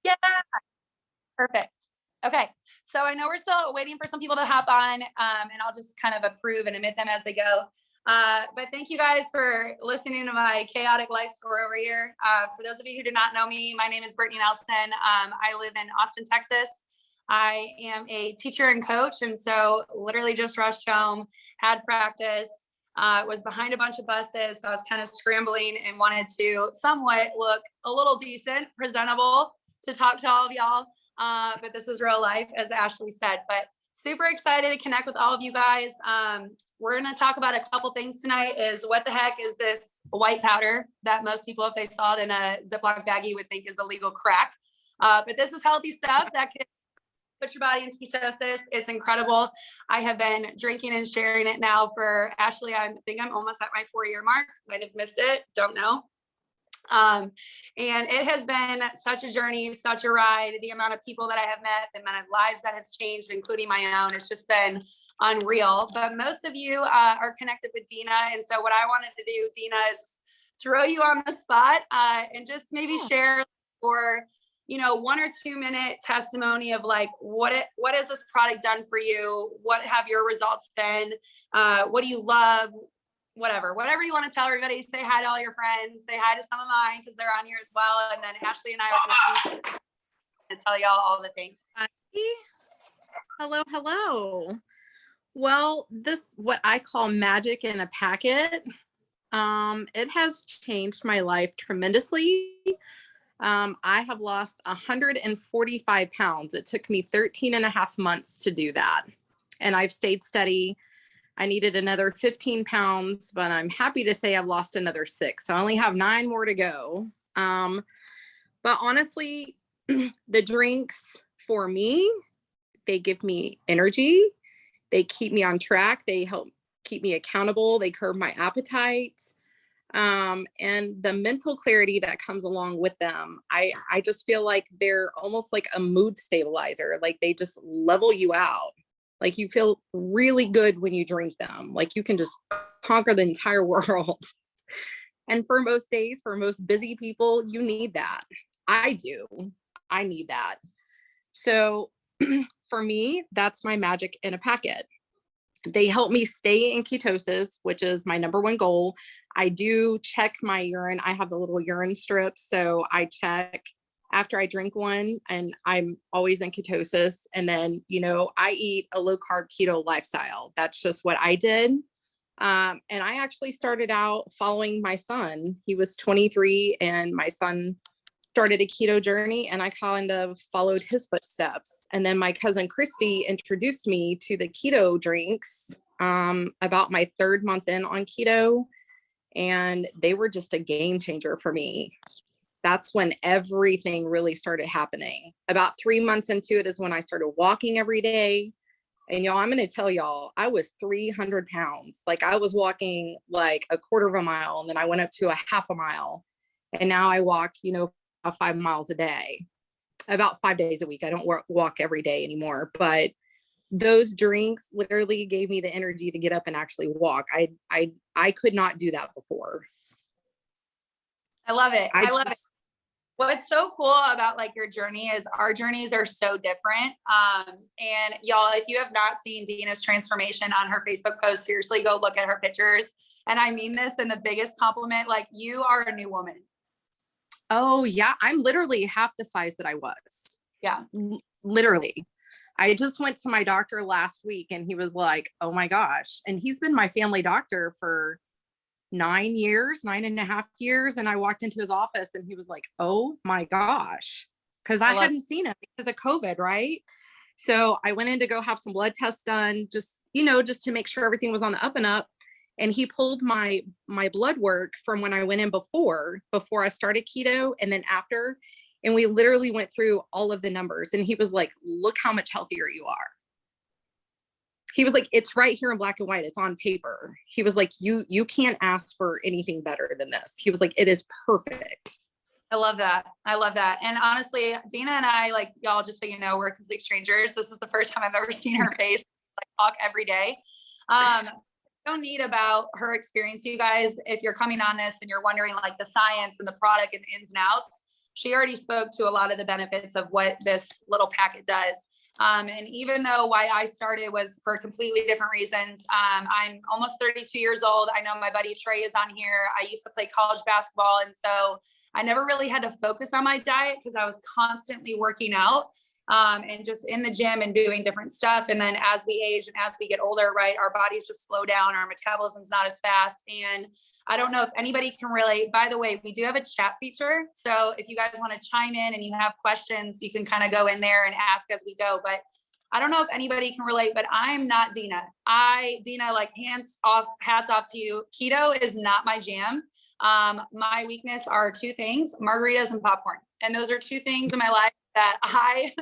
Yeah, perfect. Okay. So I know we're still waiting for some people to hop on, and I'll just kind of approve and admit them as they go. But thank you guys for listening to my chaotic life story over here. For those of you who do not know me, my name is Brittany Nelson. I live in Austin, Texas. I am a teacher and coach. And so literally just rushed home, had practice, was behind a bunch of buses. So I was kind of scrambling and wanted to somewhat look a little decent, presentable to talk to all of y'all. But this is real life, as Ashley said. But super excited to connect with all of you guys. We're going to talk about a couple things tonight. Is what the heck is this white powder that most people, if they saw it in a Ziploc baggie, would think is illegal crack. But this is healthy stuff that can put your body into ketosis. It's incredible. I have been drinking and sharing it now for, Ashley, I think I'm almost at my 4-year mark. Might have missed it. Don't know. And it has been such a journey, such a ride. The amount of people that I have met, the amount of lives that have changed, including my own, it's just been unreal. But most of you are connected with Dina. And so what I wanted to do, Dina, is throw you on the spot and just maybe share for 1 or 2 minute testimony of like, what has this product done for you? What have your results been? What do you love? Whatever you want to tell everybody. Say hi to all your friends, say hi to some of mine because they're on here as well. And then Ashley and I are going to tell y'all all the things. Hi. Hello. Well, this, what I call magic in a packet, it has changed my life tremendously. I have lost 145 pounds. It took me 13 and a half months to do that. And I've stayed steady. I needed another 15 pounds, but I'm happy to say I've lost another 6. So I only have 9 more to go. But honestly, the drinks for me, they give me energy. They keep me on track. They help keep me accountable. They curb my appetite. And the mental clarity that comes along with them, I just feel like they're almost like a mood stabilizer. Like they just level you out. Like you feel really good when you drink them. Like you can just conquer the entire world. And for most days, for most busy people, you need that. I do. I need that. So for me, that's my magic in a packet. They help me stay in ketosis, which is my number one goal. I do check my urine. I have the little urine strips. So I check after I drink one, and I'm always in ketosis. And then, I eat a low carb keto lifestyle. That's just what I did. And I actually started out following my son. He was 23 and my son started a keto journey, and I kind of followed his footsteps. And then my cousin Christy introduced me to the keto drinks about my 3rd month in on keto. And they were just a game changer for me. That's when everything really started happening. About 3 months into it is when I started walking every day. And y'all, I'm going to tell y'all, I was 300 pounds. Like I was walking like a quarter of a mile, and then I went up to a half a mile. And now I walk, 5 miles a day, about 5 days a week. I don't walk every day anymore, but those drinks literally gave me the energy to get up and actually walk. I could not do that before. I love it. I love it. What's so cool about like your journey is our journeys are so different. And y'all, if you have not seen Dina's transformation on her Facebook post, seriously, go look at her pictures. And I mean this in the biggest compliment, like you are a new woman. Oh yeah. I'm literally half the size that I was. Yeah. Literally. I just went to my doctor last week and he was like, oh my gosh. And he's been my family doctor for 9.5 years. And I walked into his office and he was like, oh my gosh. Cause I hadn't seen him because of COVID. Right. So I went in to go have some blood tests done, just to make sure everything was on the up and up. And he pulled my blood work from when I went in before I started keto and then after. And we literally went through all of the numbers and he was like, look how much healthier you are. He was like, it's right here in black and white. It's on paper. He was like, you can't ask for anything better than this. He was like, it is perfect. I love that. And honestly, Dina and I, like y'all, just so you know, we're complete strangers. This is the first time I've ever seen her face, like talk every day. So neat about her experience, you guys. If you're coming on this and you're wondering like the science and the product and the ins and outs, she already spoke to a lot of the benefits of what this little packet does. And even though why I started was for completely different reasons, I'm almost 32 years old. I know my buddy Trey is on here. I used to play college basketball. And so I never really had to focus on my diet because I was constantly working out, and just in the gym and doing different stuff. And then as we age and as we get older, right, our bodies just slow down, our metabolism's not as fast. And I don't know if anybody can relate. By the way, we do have a chat feature. So if you guys want to chime in and you have questions, you can kind of go in there and ask as we go. But I don't know if anybody can relate, but I'm not Dina. Dina, like hats off to you. Keto is not my jam. My weakness are two things: margaritas and popcorn. And those are two things in my life that I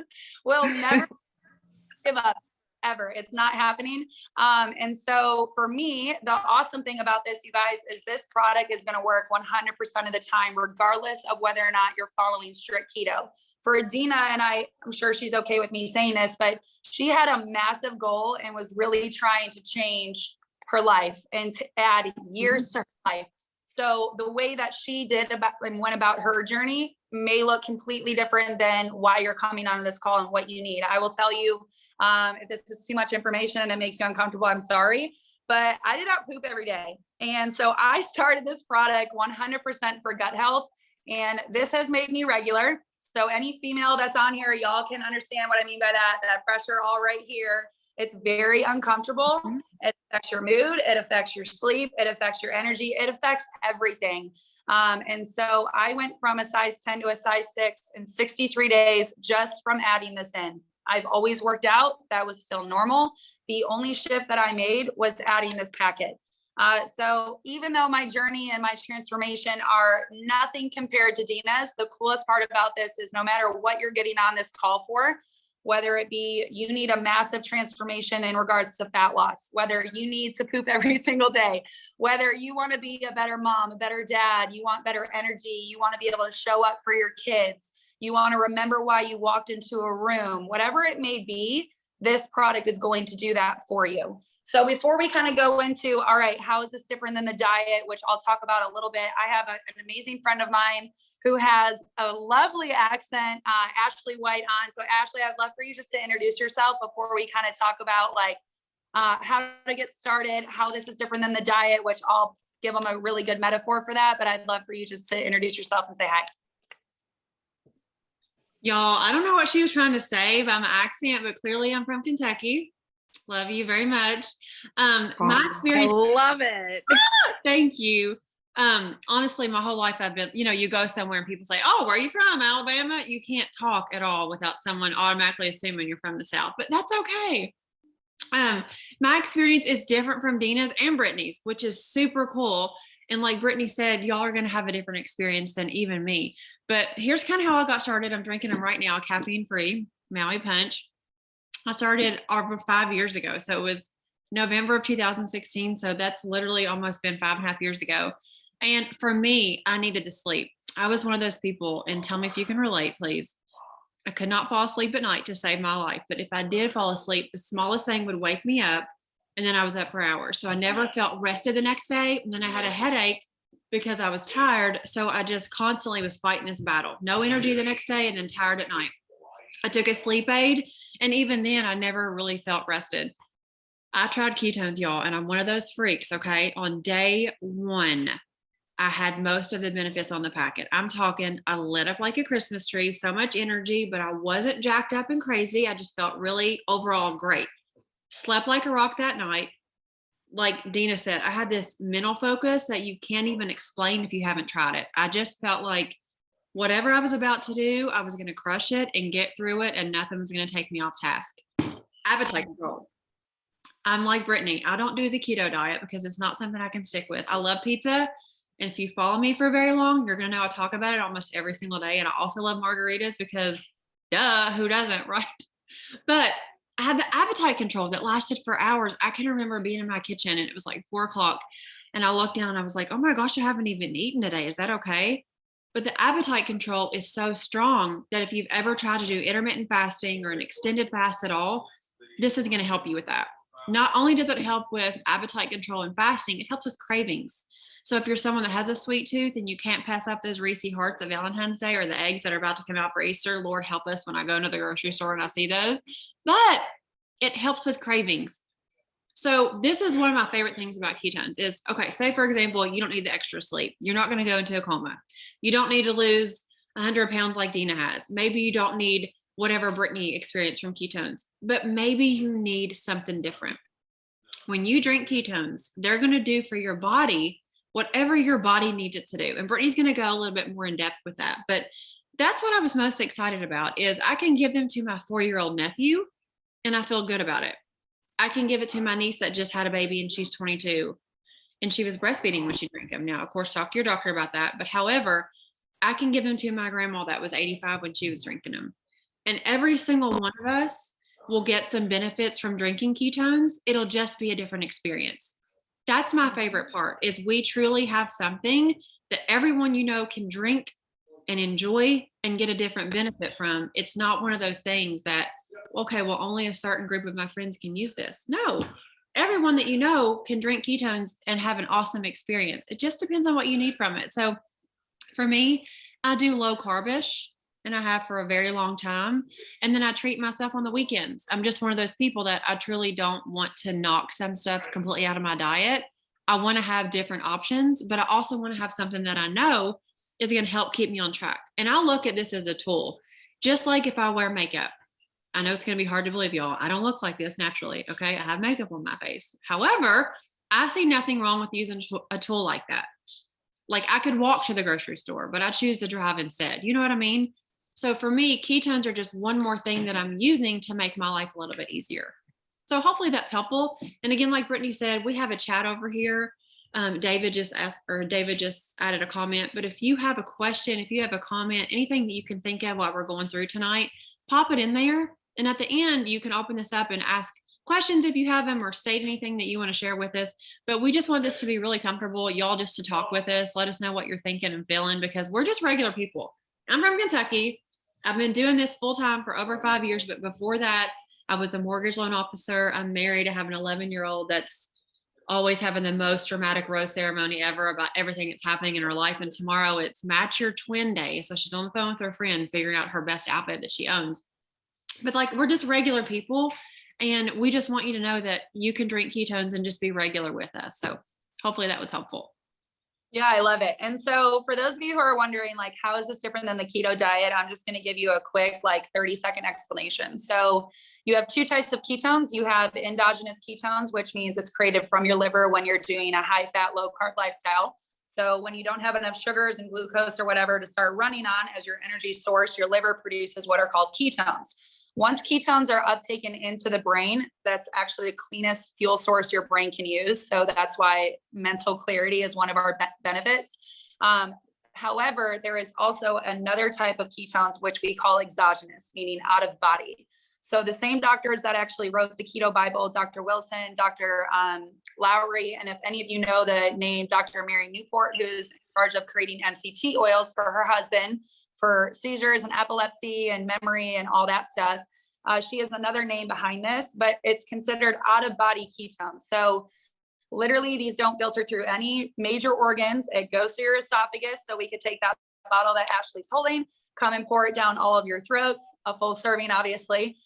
will never give up, ever. It's not happening. And so for me, the awesome thing about this, you guys, is this product is going to work 100% of the time, regardless of whether or not you're following strict keto. For Dina, and I'm sure she's okay with me saying this, but she had a massive goal and was really trying to change her life and to add years to her life. So the way that she did and went about her journey may look completely different than why you're coming on this call and what you need. I will tell you, if this is too much information and it makes you uncomfortable, I'm sorry, but I did not poop every day. And so I started this product 100% for gut health. And this has made me regular. So any female that's on here, y'all can understand what I mean by that pressure all right here. It's very uncomfortable. It affects your mood. It affects your sleep. It affects your energy. It affects everything. And so I went from a size 10 to a size 6 in 63 days just from adding this in. I've always worked out. That was still normal. The only shift that I made was adding this packet. So even though my journey and my transformation are nothing compared to Dina's, the coolest part about this is no matter what you're getting on this call for, whether it be you need a massive transformation in regards to fat loss, whether you need to poop every single day, whether you want to be a better mom, a better dad, you want better energy, you want to be able to show up for your kids, you want to remember why you walked into a room, whatever it may be, this product is going to do that for you. So before we kind of go into, all right, how is this different than the diet, which I'll talk about a little bit. I have an amazing friend of mine who has a lovely accent, Ashley White on. So Ashley, I'd love for you just to introduce yourself before we kind of talk about like how to get started, how this is different than the diet, which I'll give them a really good metaphor for that. But I'd love for you just to introduce yourself and say hi. Y'all, I don't know what she was trying to say by my accent, but clearly I'm from Kentucky. Love you very much. My experience. I love it. Thank you. Honestly, my whole life I've been, you go somewhere and people say, "Oh, where are you from? Alabama?" You can't talk at all without someone automatically assuming you're from the South, but that's okay. My experience is different from Dina's and Brittany's, which is super cool. And like Brittany said, y'all are going to have a different experience than even me. But here's kind of how I got started. I'm drinking them right now, caffeine-free, Maui Punch. I started over 5 years ago. So it was November of 2016. So that's literally almost been 5.5 years ago. And for me, I needed to sleep. I was one of those people, and tell me if you can relate, please. I could not fall asleep at night to save my life. But if I did fall asleep, the smallest thing would wake me up. And then I was up for hours. So I never felt rested the next day. And then I had a headache because I was tired. So I just constantly was fighting this battle. No energy the next day and then tired at night. I took a sleep aid. And even then, I never really felt rested. I tried ketones, y'all, and I'm one of those freaks, okay? On day 1, I had most of the benefits on the packet. I'm talking, I lit up like a Christmas tree, so much energy, but I wasn't jacked up and crazy. I just felt really overall great. Slept like a rock that night. Like Dina said, I had this mental focus that you can't even explain if you haven't tried it. I just felt like whatever I was about to do, I was going to crush it and get through it, and nothing was going to take me off task. Appetite control. I'm like Brittany. I don't do the keto diet because it's not something I can stick with. I love pizza. And if you follow me for very long, you're going to know I talk about it almost every single day. And I also love margaritas because duh, who doesn't, right? But I had the appetite control that lasted for hours. I can remember being in my kitchen and it was like 4:00 and I looked down and I was like, oh my gosh, I haven't even eaten today. Is that okay? But the appetite control is so strong that if you've ever tried to do intermittent fasting or an extended fast at all, this is going to help you with that. not only does it help with appetite control and fasting, it helps with cravings. So if you're someone that has a sweet tooth and you can't pass up those Reese Hearts at Valentine's Day or the eggs that are about to come out for Easter, Lord help us when I go into the grocery store and I see those, but it helps with cravings. So this is one of my favorite things about ketones is, okay, say for example, you don't need the extra sleep. You're not going to go into a coma. You don't need to lose 100 pounds like Dina has. Maybe you don't need whatever Brittany experienced from ketones, but maybe you need something different. When you drink ketones, they're going to do for your body whatever your body needs it to do. And Brittany's going to go a little bit more in depth with that. But that's what I was most excited about is I can give them to my 4-year-old nephew and I feel good about it. I can give it to my niece that just had a baby and she's 22 and she was breastfeeding when she drank them. Now, of course, talk to your doctor about that. But however, I can give them to my grandma that was 85 when she was drinking them. And every single one of us will get some benefits from drinking ketones. It'll just be a different experience. That's my favorite part is we truly have something that everyone you know can drink and enjoy and get a different benefit from. It's not one of those things that, okay, well, only a certain group of my friends can use this. No, everyone that you know can drink ketones and have an awesome experience. It just depends on what you need from it. So for me, I do low carbish and I have for a very long time. And then I treat myself on the weekends. I'm just one of those people that I truly don't want to knock some stuff completely out of my diet. I want to have different options, but I also want to have something that I know is going to help keep me on track. And I'll look at this as a tool, just like if I wear makeup. I know it's going to be hard to believe, y'all. I don't look like this naturally. Okay. I have makeup on my face. However, I see nothing wrong with using a tool like that. Like I could walk to the grocery store, but I choose to drive instead. You know what I mean? So for me, ketones are just one more thing that I'm using to make my life a little bit easier. So hopefully that's helpful. And again, like Brittany said, we have a chat over here. David just added a comment, but if you have a question, if you have a comment, anything that you can think of while we're going through tonight, pop it in there. And at the end, you can open this up and ask questions if you have them or state anything that you want to share with us. But we just want this to be really comfortable, y'all just to talk with us. Let us know what you're thinking and feeling because we're just regular people. I'm from Kentucky. I've been doing this full time for over 5 years, but before that, I was a mortgage loan officer. I'm married. I have an 11-year-old that's always having the most dramatic rose ceremony ever about everything that's happening in her life. And tomorrow it's match your twin day. So she's on the phone with her friend, figuring out her best outfit that she owns. But like, we're just regular people. And we just want you to know that you can drink ketones and just be regular with us. So hopefully that was helpful. Yeah, I love it. And so for those of you who are wondering, like, how is this different than the keto diet? I'm just going to give you a quick, 30-second explanation. So you have two types of ketones. You have endogenous ketones, which means it's created from your liver when you're doing a high fat, low carb lifestyle. So when you don't have enough sugars and glucose or whatever to start running on as your energy source, your liver produces what are called ketones. Once ketones are uptaken into the brain, that's actually the cleanest fuel source your brain can use. So that's why mental clarity is one of our benefits. However, there is also another type of ketones, which we call exogenous, meaning out of body. So the same doctors that actually wrote the Keto Bible, Dr. Wilson, Dr. Lowry, and if any of you know the name Dr. Mary Newport, who's in charge of creating MCT oils for her husband, for seizures and epilepsy and memory and all that stuff. She has another name behind this, but it's considered out of body ketones. So literally these don't filter through any major organs. It goes through your esophagus. So we could take that bottle that Ashley's holding, come and pour it down all of your throats, a full serving, obviously.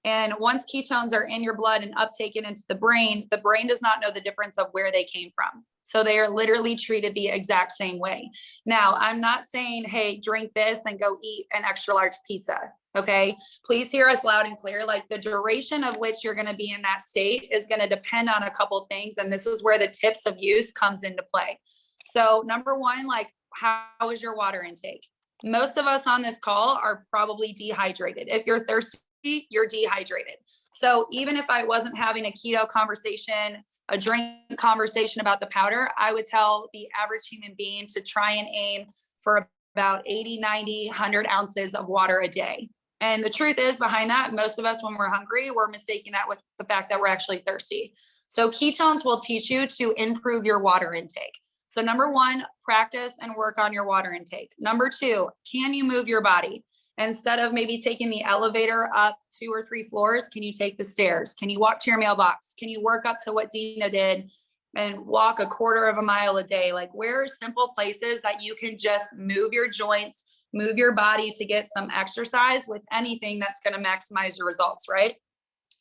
And once ketones are in your blood and uptaken into the brain does not know the difference of where they came from. So they are literally treated the exact same way. Now, I'm not saying, hey, drink this and go eat an extra large pizza. Okay. Please hear us loud and clear. Like the duration of which you're going to be in that state is going to depend on a couple of things. And this is where the tips of use comes into play. So number one, how is your water intake? Most of us on this call are probably dehydrated. If you're thirsty, you're dehydrated. So even if I wasn't having a keto conversation, a drink conversation about the powder, I would tell the average human being to try and aim for about 80, 90, 100 ounces of water a day. And the truth is behind that, most of us, when we're hungry, we're mistaking that with the fact that we're actually thirsty. So ketones will teach you to improve your water intake. So number one, practice and work on your water intake. Number two, can you move your body? Instead of maybe taking the elevator up 2 or 3 floors, can you take the stairs? Can you walk to your mailbox? Can you work up to what Dina did and walk a quarter of a mile a day? Like, where are simple places that you can just move your joints, move your body to get some exercise with anything that's going to maximize your results, right?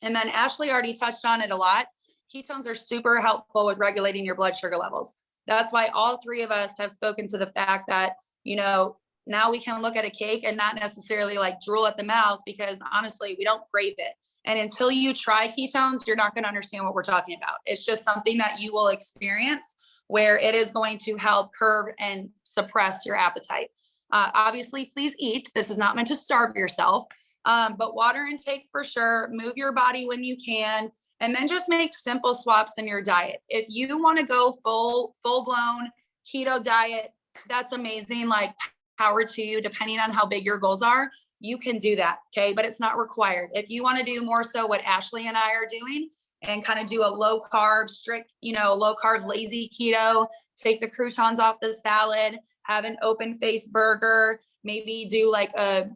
And then Ashley already touched on it a lot. Ketones are super helpful with regulating your blood sugar levels. That's why all 3 of us have spoken to the fact that, you know, now we can look at a cake and not necessarily like drool at the mouth, because honestly, we don't crave it. And until you try ketones, you're not going to understand what we're talking about. It's just something that you will experience where it is going to help curb and suppress your appetite. Obviously, please eat. This is not meant to starve yourself, but water intake for sure. Move your body when you can, and then just make simple swaps in your diet. If you want to go full blown keto diet, that's amazing. Like, power to you, depending on how big your goals are, you can do that. Okay. But it's not required. If you want to do more so what Ashley and I are doing and kind of do a low carb, strict, low carb, lazy keto, take the croutons off the salad, have an open face burger, maybe do like a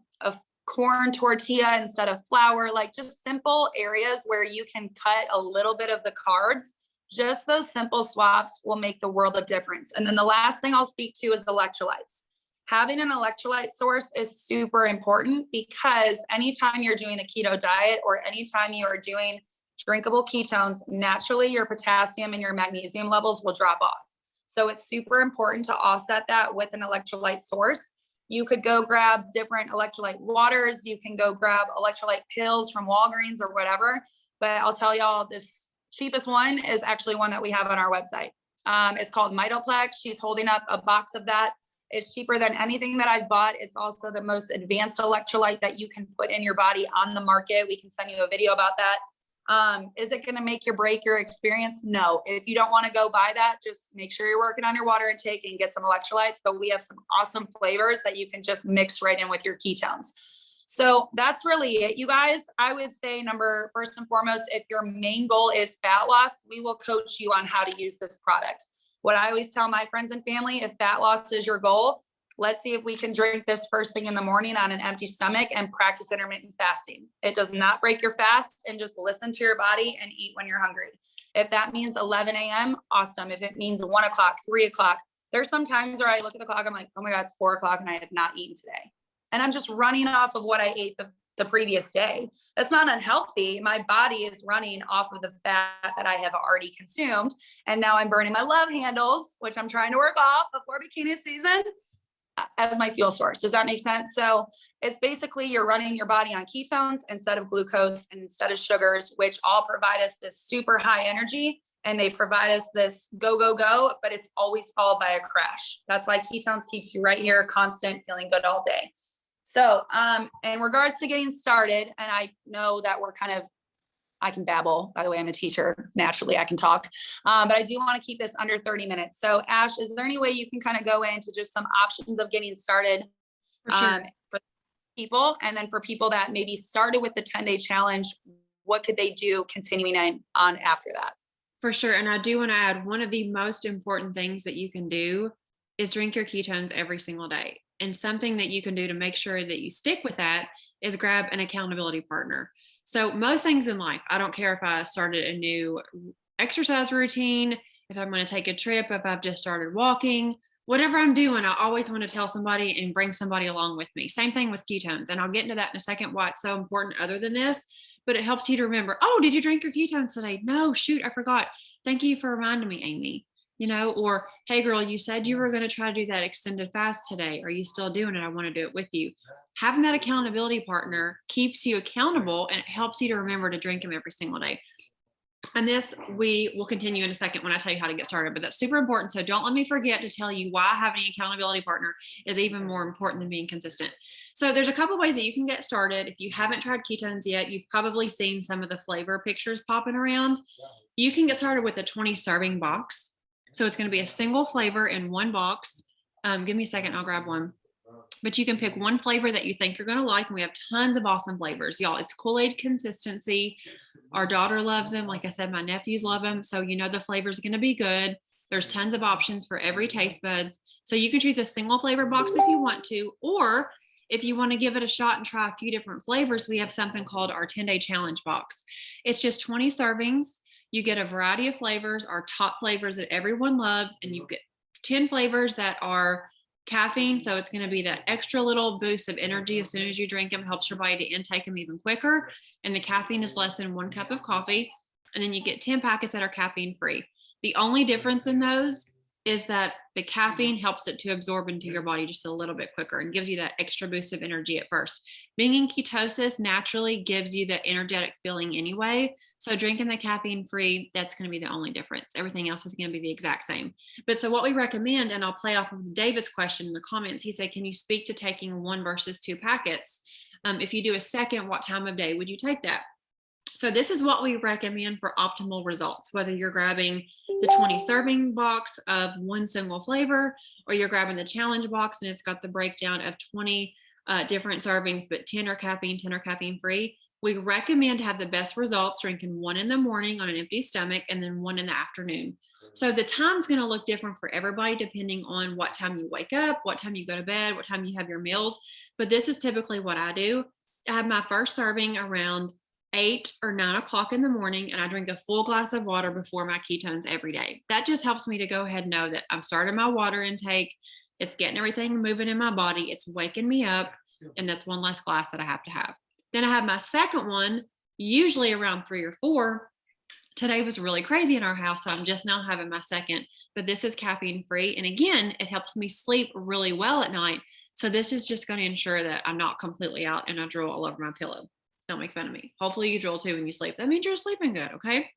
corn tortilla instead of flour, like just simple areas where you can cut a little bit of the carbs. Just those simple swaps will make the world of difference. And then the last thing I'll speak to is electrolytes. Having an electrolyte source is super important, because anytime you're doing the keto diet or anytime you are doing drinkable ketones, naturally your potassium and your magnesium levels will drop off. So it's super important to offset that with an electrolyte source. You could go grab different electrolyte waters. You can go grab electrolyte pills from Walgreens or whatever. But I'll tell y'all, this cheapest one is actually one that we have on our website. It's called Mitoplex. She's holding up a box of that. It's cheaper than anything that I've bought. It's also the most advanced electrolyte that you can put in your body on the market. We can send you a video about that. Is it going to make or break your experience? No. If you don't want to go buy that, just make sure you're working on your water intake and get some electrolytes. But we have some awesome flavors that you can just mix right in with your ketones. So that's really it, you guys. I would say first and foremost, if your main goal is fat loss, we will coach you on how to use this product. What I always tell my friends and family, if fat loss is your goal, let's see if we can drink this first thing in the morning on an empty stomach and practice intermittent fasting. It does not break your fast, and just listen to your body and eat when you're hungry. If that means 11 a.m., awesome. If it means 1 o'clock, 3 o'clock, there's some times where I look at the clock, I'm like, oh my God, it's 4 o'clock and I have not eaten today. And I'm just running off of what I ate the previous day. That's not unhealthy. My body is running off of the fat that I have already consumed. And now I'm burning my love handles, which I'm trying to work off before bikini season, as my fuel source. Does that make sense? So it's basically you're running your body on ketones instead of glucose and instead of sugars, which all provide us this super high energy, and they provide us this go, go, go, but it's always followed by a crash. That's why ketones keeps you right here, constant, feeling good all day. So in regards to getting started, and I know that I can babble. By the way, I'm a teacher. Naturally, I can talk. But I do want to keep this under 30 minutes. So Ash, is there any way you can kind of go into just some options of getting started for people? And then for people that maybe started with the 10-day challenge, what could they do continuing on after that? For sure. And I do want to add, one of the most important things that you can do is drink your ketones every single day. And something that you can do to make sure that you stick with that is grab an accountability partner. So most things in life, I don't care if I started a new exercise routine, if I'm going to take a trip, if I've just started walking, whatever I'm doing, I always want to tell somebody and bring somebody along with me. Same thing with ketones. And I'll get into that in a second, why it's so important other than this, but it helps you to remember, oh, did you drink your ketones today? No, shoot, I forgot. Thank you for reminding me, Amy. Or, hey girl, you said you were going to try to do that extended fast today. Are you still doing it? I want to do it with you. Having that accountability partner keeps you accountable, and it helps you to remember to drink them every single day. And this we will continue in a second when I tell you how to get started, but that's super important. So don't let me forget to tell you why having an accountability partner is even more important than being consistent. So there's a couple ways that you can get started. If you haven't tried ketones yet, you've probably seen some of the flavor pictures popping around. You can get started with a 20 serving box. So it's going to be a single flavor in one box. Give me a second, I'll grab one. But you can pick one flavor that you think you're going to like. And we have tons of awesome flavors. Y'all, it's Kool-Aid consistency. Our daughter loves them. Like I said, my nephews love them. So the flavors are going to be good. There's tons of options for every taste buds. So you can choose a single flavor box if you want to, or If you want to give it a shot and try a few different flavors, we have something called our 10-day challenge box. It's just 20 servings. You get a variety of flavors, our top flavors that everyone loves, and you get 10 flavors that are caffeine. So it's going to be that extra little boost of energy as soon as you drink them, helps your body to intake them even quicker. And the caffeine is less than 1 cup of coffee. And then you get 10 packets that are caffeine free. The only difference in those is that the caffeine helps it to absorb into your body just a little bit quicker and gives you that extra boost of energy at first. Being in ketosis naturally gives you that energetic feeling anyway. So drinking the caffeine free, that's going to be the only difference. Everything else is going to be the exact same. But so what we recommend, and I'll play off of David's question in the comments, he said, can you speak to taking 1 versus 2 packets? If you do a second, what time of day would you take that? So this is what we recommend for optimal results, whether you're grabbing the 20 serving box of 1 single flavor, or you're grabbing the challenge box and it's got the breakdown of 20 different servings, but 10 are caffeine, 10 are caffeine free. We recommend to have the best results drinking 1 in the morning on an empty stomach and then 1 in the afternoon. So the time's going to look different for everybody depending on what time you wake up, what time you go to bed, what time you have your meals. But this is typically what I do. I have my first serving around 8 or 9 o'clock in the morning, and I drink a full glass of water before my ketones every day. That just helps me to go ahead and know that I'm starting my water intake. It's getting everything moving in my body. It's waking me up, and that's 1 less glass that I have to have. Then I have my second one, usually around 3 or 4. Today was really crazy in our house, so I'm just now having my second, but this is caffeine free. And again, it helps me sleep really well at night. So this is just going to ensure that I'm not completely out and I drool all over my pillow. Don't make fun of me. Hopefully you drool too when you sleep. That means you're sleeping good, okay?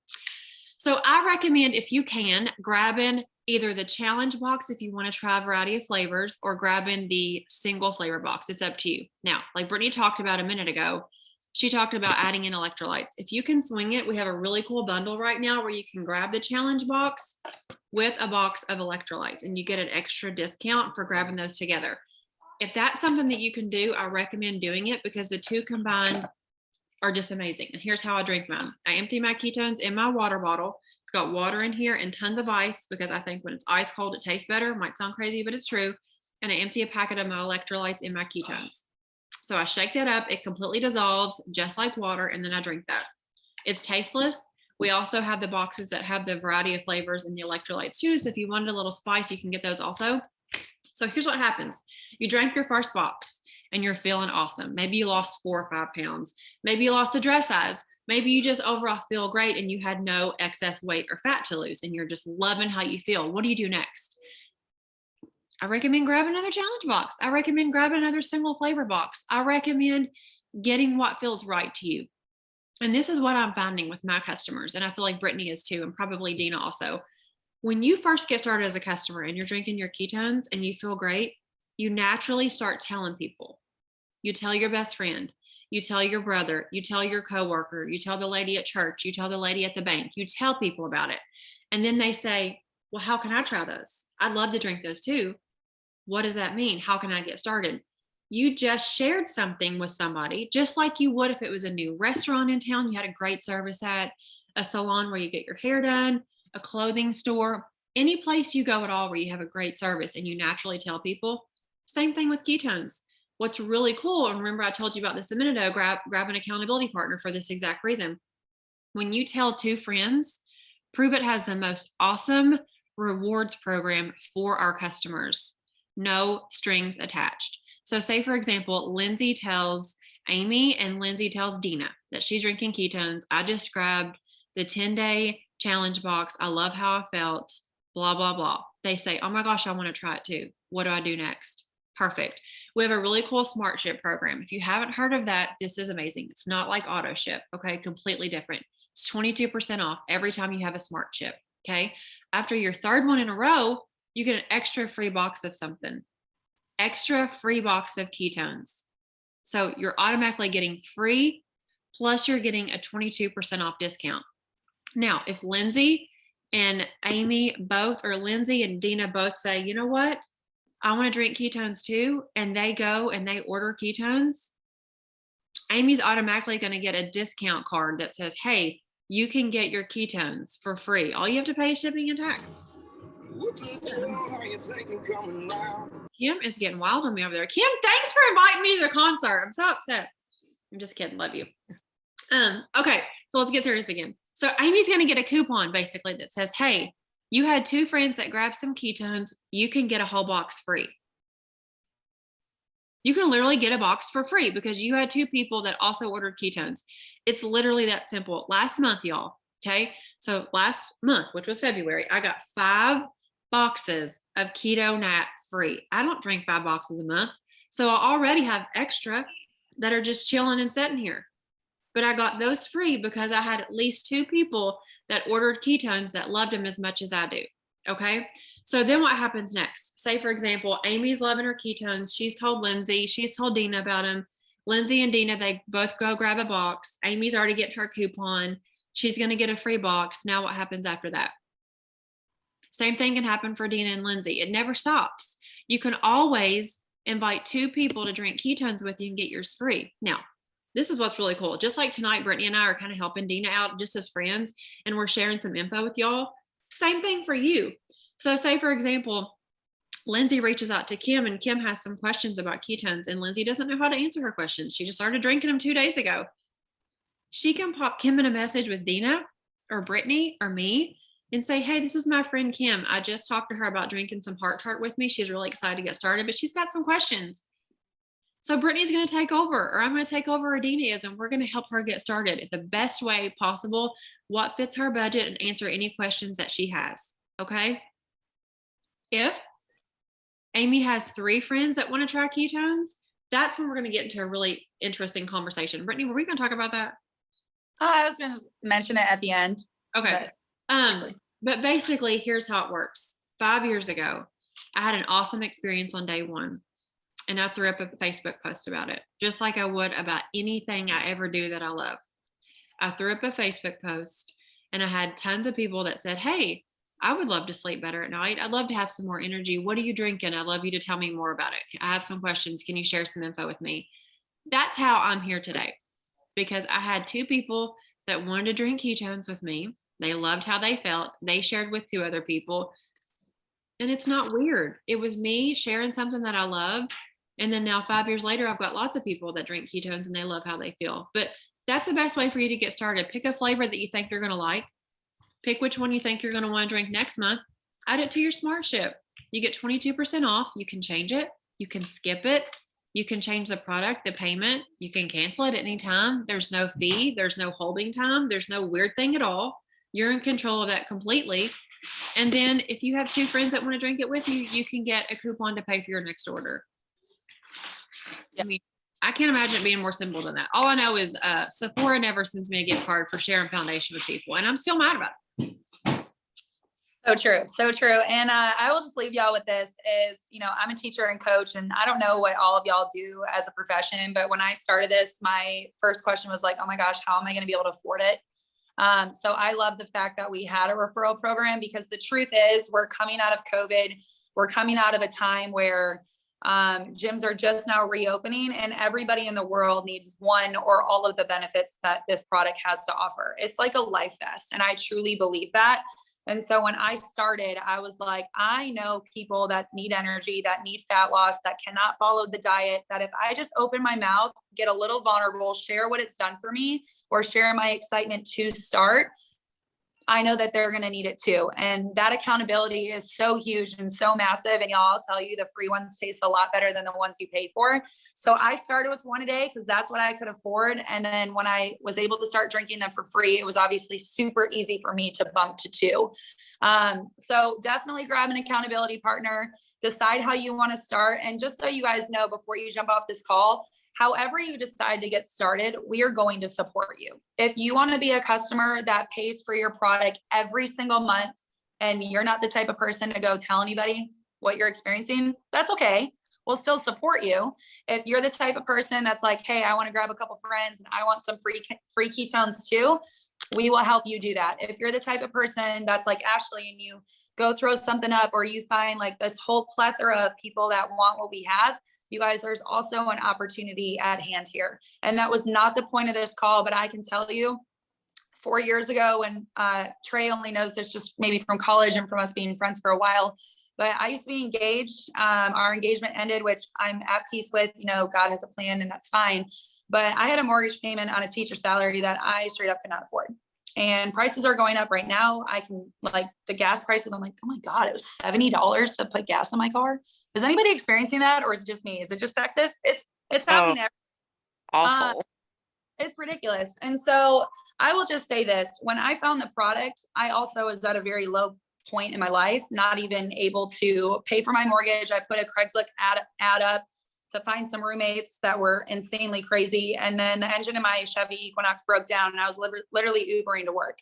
So I recommend, if you can, grabbing either the challenge box if you want to try a variety of flavors, or grabbing the single flavor box. It's up to you. Now, like Brittany talked about a minute ago, she talked about adding in electrolytes. If you can swing it, we have a really cool bundle right now where you can grab the challenge box with a box of electrolytes and you get an extra discount for grabbing those together. If that's something that you can do, I recommend doing it because the two combined are just amazing. And here's how I drink mine. I empty my ketones in my water bottle. It's got water in here and tons of ice because I think when it's ice cold, it tastes better. Might sound crazy, but it's true. And I empty a packet of my electrolytes in my ketones. So I shake that up. It completely dissolves just like water. And then I drink that. It's tasteless. We also have the boxes that have the variety of flavors and the electrolytes too. So if you wanted a little spice, you can get those also. So here's what happens. You drank your first box and you're feeling awesome. Maybe you lost 4 or 5 pounds. Maybe you lost a dress size. Maybe you just overall feel great and you had no excess weight or fat to lose and you're just loving how you feel. What do you do next? I recommend grabbing another challenge box. I recommend grabbing another single flavor box. I recommend getting what feels right to you. And this is what I'm finding with my customers. And I feel like Brittany is too, and probably Dina also. When you first get started as a customer and you're drinking your ketones and you feel great, you naturally start telling people. You tell your best friend, you tell your brother, you tell your coworker, you tell the lady at church, you tell the lady at the bank, you tell people about it. And then they say, well, how can I try those? I'd love to drink those too. What does that mean? How can I get started? You just shared something with somebody, just like you would if it was a new restaurant in town you had a great service at, a salon where you get your hair done, a clothing store, any place you go at all where you have a great service and you naturally tell people. Same thing with ketones. What's really cool, and remember I told you about this a minute ago, grab an accountability partner for this exact reason. When you tell 2 friends, Prove It has the most awesome rewards program for our customers. No strings attached. So say, for example, Lindsay tells Amy and Lindsay tells Dina that she's drinking ketones. I just grabbed the 10-day challenge box. I love how I felt, blah, blah, blah. They say, oh my gosh, I want to try it too. What do I do next? Perfect. We have a really cool smart ship program. If you haven't heard of that, this is amazing. It's not like auto ship. Okay. Completely different. It's 22% off every time you have a smart ship. Okay. After your 3rd one in a row, you get an extra free box of something, extra free box of ketones. So you're automatically getting free, plus you're getting a 22% off discount. Now, if Lindsay and Amy both, or Lindsay and Dina both say, you know what? I want to drink ketones too. And they go and they order ketones. Amy's automatically going to get a discount card that says, hey, you can get your ketones for free. All you have to pay is shipping and tax. Kim is getting wild on me over there. Kim, thanks for inviting me to the concert. I'm so upset. I'm just kidding. Love you. Okay, so let's get serious again. So Amy's going to get a coupon basically that says, hey, you had 2 friends that grabbed some ketones. You can get a whole box free. You can literally get a box for free because you had 2 people that also ordered ketones. It's literally that simple. Last month, y'all. Okay. So last month, which was February, I got 5 boxes of keto nat free. I don't drink 5 boxes a month. So I already have extra that are just chilling and sitting here. But I got those free because I had at least 2 people that ordered ketones that loved them as much as I do. Okay. So then what happens next? Say, for example, Amy's loving her ketones. She's told Lindsay, she's told Dina about them. Lindsay and Dina, they both go grab a box. Amy's already getting her coupon. She's going to get a free box. Now what happens after that? Same thing can happen for Dina and Lindsay. It never stops. You can always invite 2 people to drink ketones with you and get yours free. Now, this is what's really cool. Just like tonight, Brittany and I are kind of helping Dina out just as friends, and we're sharing some info with y'all. Same thing for you. So say, for example, Lindsay reaches out to Kim and Kim has some questions about ketones and Lindsay doesn't know how to answer her questions. She just started drinking them 2 days ago. She can pop Kim in a message with Dina or Brittany or me and say, hey, this is my friend Kim. I just talked to her about drinking some Heart Tart with me. She's really excited to get started, but she's got some questions. So Brittany's going to take over, or I'm going to take over where Dina is, and we're going to help her get started in the best way possible, what fits her budget, and answer any questions that she has. Okay? If Amy has 3 friends that want to try ketones, that's when we're going to get into a really interesting conversation. Brittany, were we going to talk about that? I was going to mention it at the end. Okay. But basically, here's how it works. 5 years ago, I had an awesome experience on day 1. And I threw up a Facebook post about it, just like I would about anything I ever do that I love. I threw up a Facebook post and I had tons of people that said, hey, I would love to sleep better at night. I'd love to have some more energy. What are you drinking? I'd love you to tell me more about it. I have some questions. Can you share some info with me? That's how I'm here today, because I had 2 people that wanted to drink ketones with me. They loved how they felt. They shared with 2 other people. And it's not weird. It was me sharing something that I love. And then now 5 years later, I've got lots of people that drink ketones and they love how they feel. But that's the best way for you to get started. Pick a flavor that you think you're going to like. Pick which one you think you're going to want to drink next month. Add it to your Smart Ship. You get 22% off. You can change it. You can skip it. You can change the product, the payment. You can cancel it at any time. There's no fee. There's no holding time. There's no weird thing at all. You're in control of that completely. And then if you have 2 friends that want to drink it with you, you can get a coupon to pay for your next order. I mean, I can't imagine it being more simple than that. All I know is Sephora never sends me a gift card for sharing foundation with people, and I'm still mad about it. So true. So true. And I will just leave y'all with this is, I'm a teacher and coach, and I don't know what all of y'all do as a profession, but when I started this, my first question was like, oh my gosh, how am I going to be able to afford it? So I love the fact that we had a referral program, because the truth is we're coming out of COVID. We're coming out of a time where gyms are just now reopening, and everybody in the world needs one or all of the benefits that this product has to offer. It's like a life vest. And I truly believe that. And so when I started, I was like, I know people that need energy, that need fat loss, that cannot follow the diet, that if I just open my mouth, get a little vulnerable, share what it's done for me, or share my excitement to start, I know that they're going to need it too. And that accountability is so huge and so massive. And y'all, I'll tell you, the free ones taste a lot better than the ones you pay for. So I started with 1 a day because that's what I could afford. And then when I was able to start drinking them for free, it was obviously super easy for me to bump to 2. So definitely grab an accountability partner, decide how you want to start. And just so you guys know, before you jump off this call, however you decide to get started, we are going to support you. If you want to be a customer that pays for your product every single month and you're not the type of person to go tell anybody what you're experiencing, that's okay. We'll still support you. If you're the type of person that's like, hey, I want to grab a couple friends and I want some free ketones too, we will help you do that. If you're the type of person that's like Ashley and you go throw something up, or you find like this whole plethora of people that want what we have, you guys, there's also an opportunity at hand here. And that was not the point of this call, but I can tell you 4 years ago when Trey only knows this just maybe from college and from us being friends for a while. But I used to be engaged. Our engagement ended, which I'm at peace with. You know, God has a plan and that's fine. But I had a mortgage payment on a teacher salary that I straight up could not afford. And prices are going up right now. I can, like, the gas prices, I'm like, oh my God, it was $70 to put gas in my car. Is anybody experiencing that, or is it just me? Is it just Texas? It's happening. Awful. It's ridiculous. And so I will just say this, when I found the product, I also was at a very low point in my life, not even able to pay for my mortgage. I put a Craigslist ad up to find some roommates that were insanely crazy. And then the engine in my Chevy Equinox broke down and I was literally Ubering to work.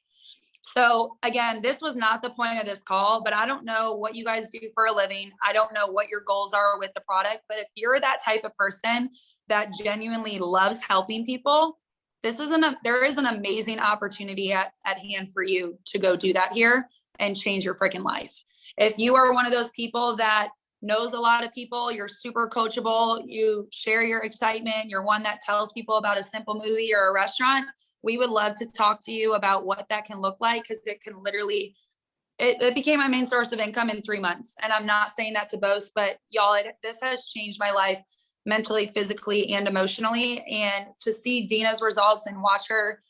So again, this was not the point of this call, but I don't know what you guys do for a living. I don't know what your goals are with the product, but if you're that type of person that genuinely loves helping people, there is an amazing opportunity at hand for you to go do that here and change your freaking life. If you are one of those people that knows a lot of people, you're super coachable, you share your excitement, you're one that tells people about a simple movie or a restaurant, we would love to talk to you about what that can look like, because it can literally, it became my main source of income in 3 months. And I'm not saying that to boast, but y'all, this has changed my life mentally, physically, and emotionally. And to see Dina's results and watch her,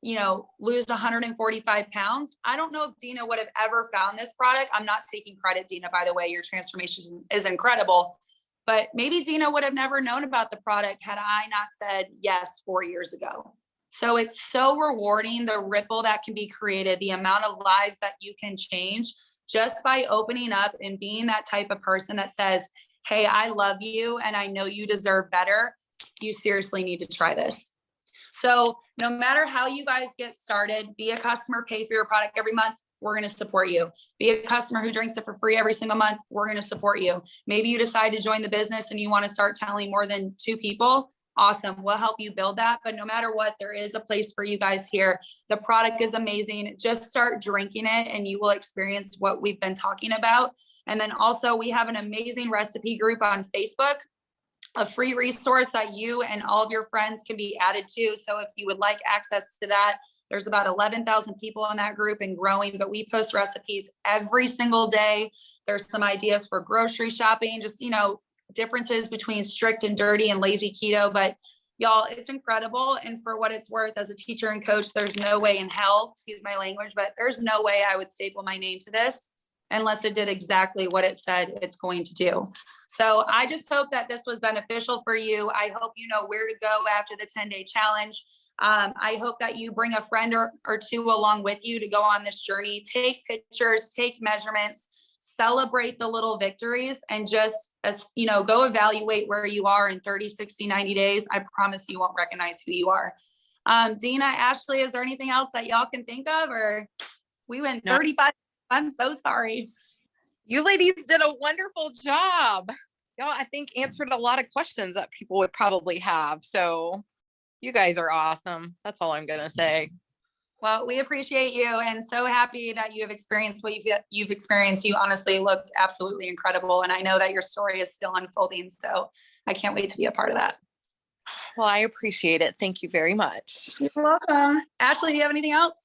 you know, lose 145 pounds. I don't know if Dina would have ever found this product. I'm not taking credit, Dina, by the way, your transformation is incredible, but maybe Dina would have never known about the product had I not said yes 4 years ago. So it's so rewarding, the ripple that can be created, the amount of lives that you can change just by opening up and being that type of person that says, hey, I love you and I know you deserve better. You seriously need to try this. So no matter how you guys get started, be a customer, pay for your product every month, we're going to support you. Be a customer who drinks it for free every single month, we're going to support you. Maybe you decide to join the business and you want to start telling more than 2 people. Awesome. We'll help you build that. But no matter what, there is a place for you guys here. The product is amazing. Just start drinking it and you will experience what we've been talking about. And then also we have an amazing recipe group on Facebook, a free resource that you and all of your friends can be added to. So if you would like access to that, there's about 11,000 people in that group and growing, but we post recipes every single day. There's some ideas for grocery shopping, just, you know, differences between strict and dirty and lazy keto, but y'all, it's incredible. And for what it's worth, as a teacher and coach, there's no way in hell, excuse my language, but there's no way I would staple my name to this unless it did exactly what it said it's going to do. So I just hope that this was beneficial for you. I hope you know where to go after the 10-day challenge. I hope that you bring a friend or 2 along with you to go on this journey. Take pictures, take measurements, celebrate the little victories, and just, you know, go evaluate where you are in 30, 60, 90 days. I promise you won't recognize who you are. Dina, Ashley, is there anything else that y'all can think of, or we went 35? I'm so sorry. You ladies did a wonderful job. Y'all, I think, answered a lot of questions that people would probably have. So you guys are awesome. That's all I'm going to say. Well, we appreciate you and so happy that you have experienced what you've experienced. You honestly look absolutely incredible. And I know that your story is still unfolding. So I can't wait to be a part of that. Well, I appreciate it. Thank you very much. You're welcome. Ashley, do you have anything else?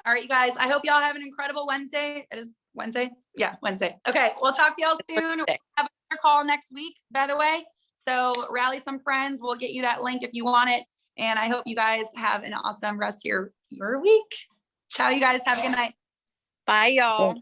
All right, you guys, I hope y'all have an incredible Wednesday. It is Wednesday? Yeah, Wednesday. Okay, we'll talk to y'all soon. We'll have another call next week, by the way. So rally some friends. We'll get you that link if you want it. And I hope you guys have an awesome rest of your week. Ciao, you guys. Have a good night. Bye, y'all.